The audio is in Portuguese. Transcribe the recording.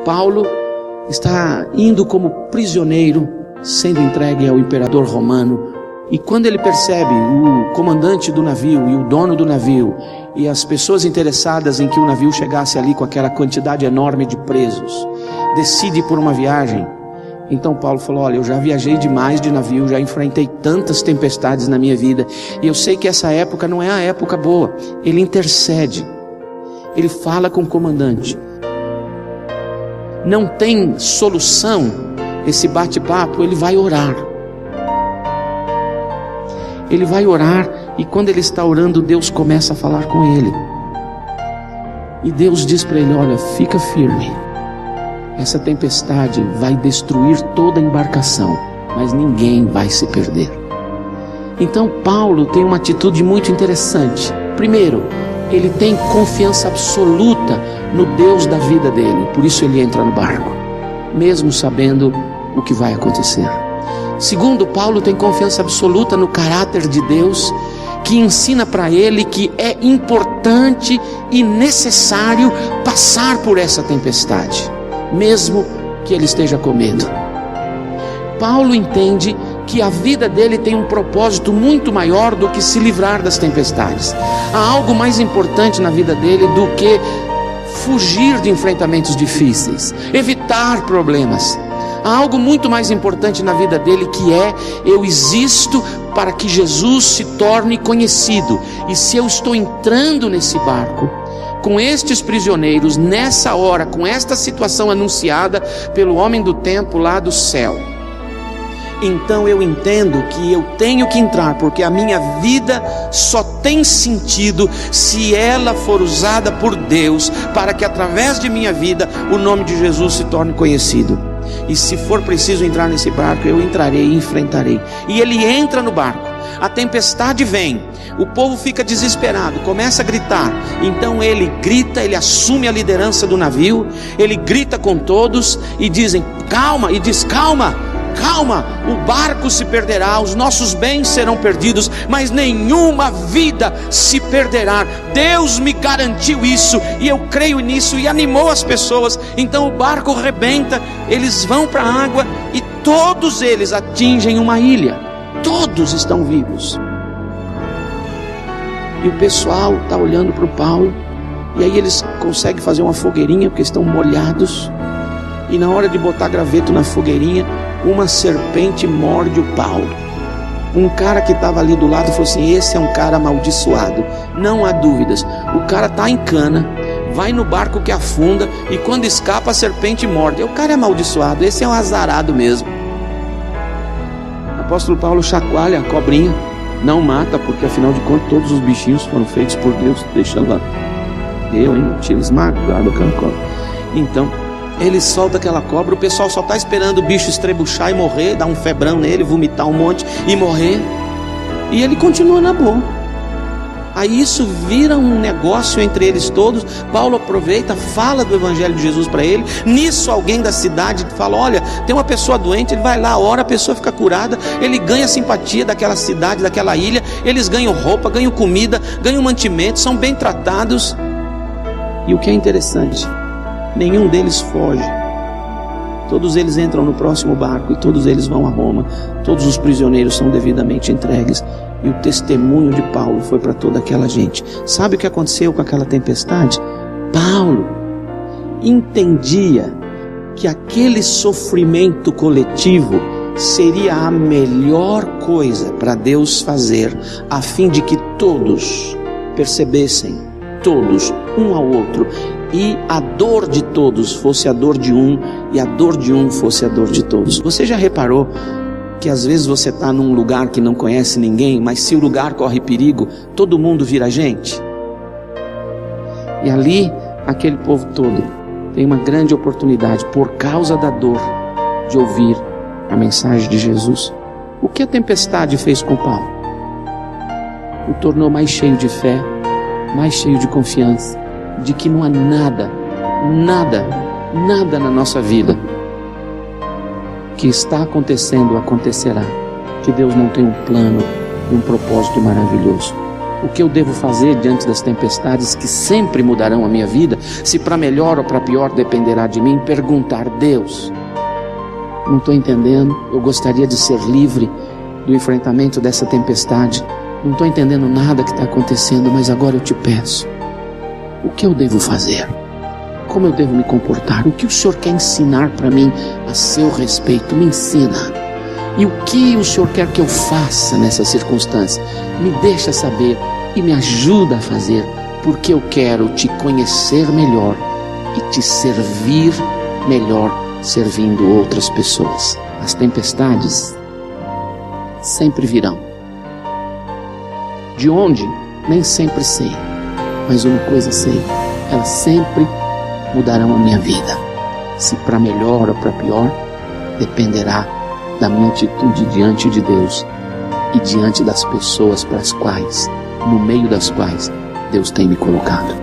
Paulo está indo como prisioneiro, sendo entregue ao imperador romano. E quando ele percebe o comandante do navio e o dono do navio e as pessoas interessadas em que o navio chegasse ali com aquela quantidade enorme de presos, decide por uma viagem. Então Paulo falou: olha, eu já viajei demais de navio, já enfrentei tantas tempestades na minha vida, e eu sei que essa época não é a época boa. Ele intercede, ele fala com o comandante. Não tem solução esse bate-papo, ele vai orar. Ele vai orar, e quando ele está orando, Deus começa a falar com ele. E Deus diz para ele: olha, fica firme. Essa tempestade vai destruir toda a embarcação, mas ninguém vai se perder. Então Paulo tem uma atitude muito interessante. Primeiro, ele tem confiança absoluta no Deus da vida dele. Por isso ele entra no barco, mesmo sabendo o que vai acontecer. Segundo, Paulo tem confiança absoluta no caráter de Deus, que ensina para ele que é importante e necessário passar por essa tempestade, mesmo que ele esteja com medo. Paulo entende que a vida dele tem um propósito muito maior do que se livrar das tempestades. Há algo mais importante na vida dele do que fugir de enfrentamentos difíceis, evitar problemas. Há algo muito mais importante na vida dele, que é: eu existo para que Jesus se torne conhecido. E se eu estou entrando nesse barco, com estes prisioneiros, nessa hora, com esta situação anunciada pelo homem do tempo lá do céu, então eu entendo que eu tenho que entrar, porque a minha vida só tem sentido se ela for usada por Deus, para que através de minha vida o nome de Jesus se torne conhecido. E se for preciso entrar nesse barco, eu entrarei e enfrentarei. E ele entra no barco, a tempestade vem, o povo fica desesperado, começa a gritar. Então ele grita, ele assume a liderança do navio, ele grita com todos e dizem: calma, e diz: calma, calma, o barco se perderá, os nossos bens serão perdidos, mas nenhuma vida se perderá. Deus me garantiu isso, e eu creio nisso, e animou as pessoas. Então o barco rebenta, eles vão para a água, e todos eles atingem uma ilha. Todos estão vivos. E o pessoal está olhando para o Paulo, e aí eles conseguem fazer uma fogueirinha, porque estão molhados. E na hora de botar graveto na fogueirinha, uma serpente morde o Paulo. Um cara que estava ali do lado falou assim: esse é um cara amaldiçoado. Não há dúvidas, o cara está em cana, vai no barco que afunda, e quando escapa a serpente morde. O cara é amaldiçoado, esse é um azarado mesmo. O apóstolo Paulo chacoalha a cobrinha, não mata, porque afinal de contas todos os bichinhos foram feitos por Deus. Deixa lá, tira esmagado aquela cobra. Então ele solta aquela cobra, o pessoal só está esperando o bicho estrebuchar e morrer, dar um febrão nele, vomitar um monte e morrer. E ele continua na boa. Aí isso vira um negócio entre eles todos. Paulo aproveita, fala do evangelho de Jesus para ele. Nisso alguém da cidade fala: olha, tem uma pessoa doente. Ele vai lá, ora, a pessoa fica curada. Ele ganha a simpatia daquela cidade, daquela ilha. Eles ganham roupa, ganham comida, ganham mantimento, são bem tratados. E o que é interessante, nenhum deles foge. Todos eles entram no próximo barco, e todos eles vão a Roma. Todos os prisioneiros são devidamente entregues, e o testemunho de Paulo foi para toda aquela gente. Sabe o que aconteceu com aquela tempestade? Paulo entendia que aquele sofrimento coletivo seria a melhor coisa para Deus fazer, a fim de que todos percebessem, todos, um ao outro, e a dor de todos fosse a dor de um, e a dor de um fosse a dor de todos. Você já reparou que às vezes você está num lugar que não conhece ninguém, mas se o lugar corre perigo, todo mundo vira gente? E ali, aquele povo todo tem uma grande oportunidade, por causa da dor, de ouvir a mensagem de Jesus. O que a tempestade fez com Paulo? O tornou mais cheio de fé, mais cheio de confiança, de que não há nada na nossa vida que está acontecendo, acontecerá, que Deus não tem um plano e um propósito maravilhoso. o que eu devo fazer diante das tempestades que sempre mudarão a minha vida, se para melhor ou para pior dependerá de mim, perguntar: Deus, não estou entendendo, eu gostaria de ser livre do enfrentamento dessa tempestade, não estou entendendo nada que está acontecendo, mas agora eu te peço, o que eu devo fazer? Como eu devo me comportar? O que o Senhor quer ensinar para mim a seu respeito? Me ensina. E o que o Senhor quer que eu faça nessa circunstância? Me deixa saber e me ajuda a fazer, porque eu quero te conhecer melhor e te servir melhor, servindo outras pessoas. As tempestades sempre virão. De onde? Nem sempre sei. Mas uma coisa sei, elas sempre mudarão a minha vida. Se para melhor ou para pior, dependerá da minha atitude diante de Deus e diante das pessoas para as quais, no meio das quais, Deus tem me colocado.